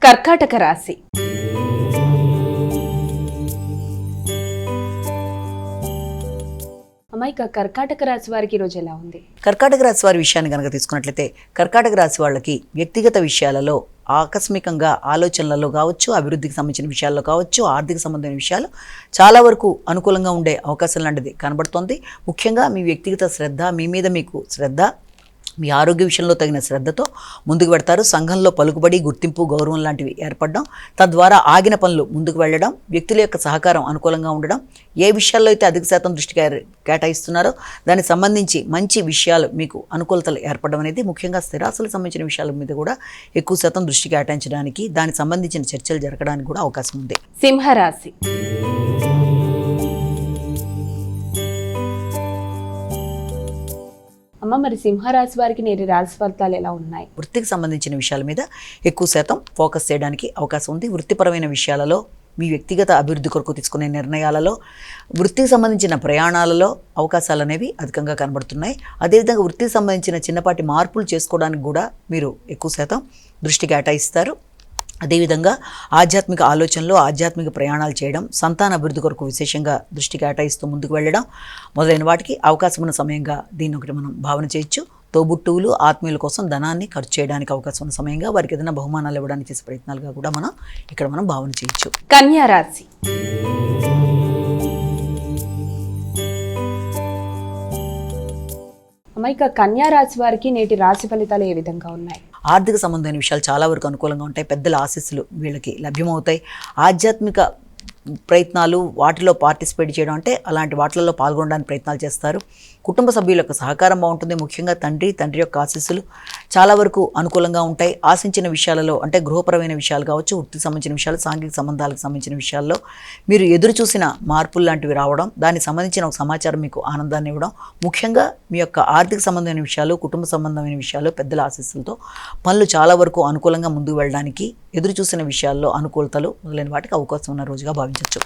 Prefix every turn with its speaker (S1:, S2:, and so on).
S1: కర్కాటక రాశి. అమ్మాయిక కర్కాటక రాశి వారికి ఈరోజు ఎలా ఉంది?
S2: కర్కాటక రాశి వారి విషయాన్ని కనుక తీసుకున్నట్లయితే కర్కాటక రాశి వాళ్ళకి వ్యక్తిగత విషయాలలో ఆకస్మికంగా ఆలోచనలలో కావచ్చు, అభివృద్ధికి సంబంధించిన విషయాల్లో కావచ్చు, ఆర్థిక సంబంధమైన విషయాలు చాలా వరకు అనుకూలంగా ఉండే అవకాశం లాంటిది కనబడుతోంది. ముఖ్యంగా మీ వ్యక్తిగత శ్రద్ధ, మీ మీద మీకు శ్రద్ధ, మీ ఆరోగ్య విషయంలో తగిన శ్రద్ధతో ముందుకు పెడతారు. సంఘంలో పలుకుబడి, గుర్తింపు, గౌరవం లాంటివి ఏర్పడడం, తద్వారా ఆగిన పనులు ముందుకు వెళ్ళడం, వ్యక్తుల యొక్క సహకారం అనుకూలంగా ఉండడం, ఏ విషయాల్లో అయితే అధిక శాతం దృష్టి కేటాయిస్తున్నారో దానికి సంబంధించి మంచి విషయాలు మీకు అనుకూలతలు ఏర్పడడం అనేది, ముఖ్యంగా స్థిరాస్తులకు సంబంధించిన విషయాల మీద కూడా ఎక్కువ శాతం దృష్టి కేటాయించడానికి, దానికి సంబంధించిన చర్చలు జరగడానికి కూడా అవకాశం ఉంది.
S1: సింహరాశి. అమ్మ, మరి సింహరాశి వారికి నేటి రాశి ఫలితాలు ఎలా ఉన్నాయి?
S2: వృత్తికి సంబంధించిన విషయాల మీద ఎక్కువ శాతం ఫోకస్ చేయడానికి అవకాశం ఉంది. వృత్తిపరమైన విషయాలలో, మీ వ్యక్తిగత అభివృద్ధి కొరకు తీసుకునే నిర్ణయాలలో, వృత్తికి సంబంధించిన ప్రయాణాలలో అవకాశాలు అనేవి అధికంగా కనబడుతున్నాయి. అదేవిధంగా వృత్తికి సంబంధించిన చిన్నపాటి మార్పులు చేసుకోవడానికి కూడా మీరు ఎక్కువ శాతం దృష్టి కేటాయిస్తారు. అదేవిధంగా ఆధ్యాత్మిక ఆలోచనలు, ఆధ్యాత్మిక ప్రయాణాలు చేయడం, సంతాన అభివృద్ధి కొరకు విశేషంగా దృష్టి కేటాయిస్తూ ముందుకు వెళ్ళడం మొదలైన వాటికి అవకాశం ఉన్న సమయంగా దీన్ని ఒకటి మనం భావన చేయొచ్చు. తోబుట్టువులు, ఆత్మీయుల కోసం ధనాన్ని ఖర్చు చేయడానికి అవకాశం ఉన్న సమయంగా, వారికి ఏదైనా బహుమానాలు ఇవ్వడానికి చేసే ప్రయత్నాలుగా కూడా మనం భావన చేయొచ్చు.
S1: కన్యా రాశి. అమ్మాయిక కన్యా రాశి వారికి నేటి రాశి ఫలితాలు ఏ విధంగా ఉన్నాయి?
S2: ఆర్థిక సంబంధమైన విషయాలు చాలా వరకు అనుకూలంగా ఉంటాయి. పెద్దల ఆశీస్సులు వీళ్ళకి లభ్యమవుతాయి. ఆధ్యాత్మిక ప్రయత్నాలు, వాటిలో పార్టిసిపేట్ చేయడం అంటే అలాంటి వాటిల్లో పాల్గొనడానికి ప్రయత్నాలు చేస్తారు. కుటుంబ సభ్యుల యొక్క సహకారం బాగుంటుంది. ముఖ్యంగా తండ్రి యొక్క ఆశీస్సులు చాలా వరకు అనుకూలంగా ఉంటాయి. ఆశించిన విషయాలలో అంటే గృహపరమైన విషయాలు కావచ్చు, వృత్తికి సంబంధించిన విషయాలు, సాంఘిక సంబంధాలకు సంబంధించిన విషయాల్లో మీరు ఎదురు చూసిన మార్పులు లాంటివి రావడం, దానికి సంబంధించిన ఒక సమాచారం మీకు ఆనందాన్ని ఇవ్వడం, ముఖ్యంగా మీ యొక్క ఆర్థిక సంబంధమైన విషయాలు, కుటుంబ సంబంధమైన విషయాలు, పెద్దల ఆశీస్సులతో పనులు చాలా వరకు అనుకూలంగా ముందుకు వెళ్ళడానికి, ఎదురు చూసిన విషయాల్లో అనుకూలతలు మొదలైన వాటికి అవకాశం ఉన్న రోజుగా భావించవచ్చు.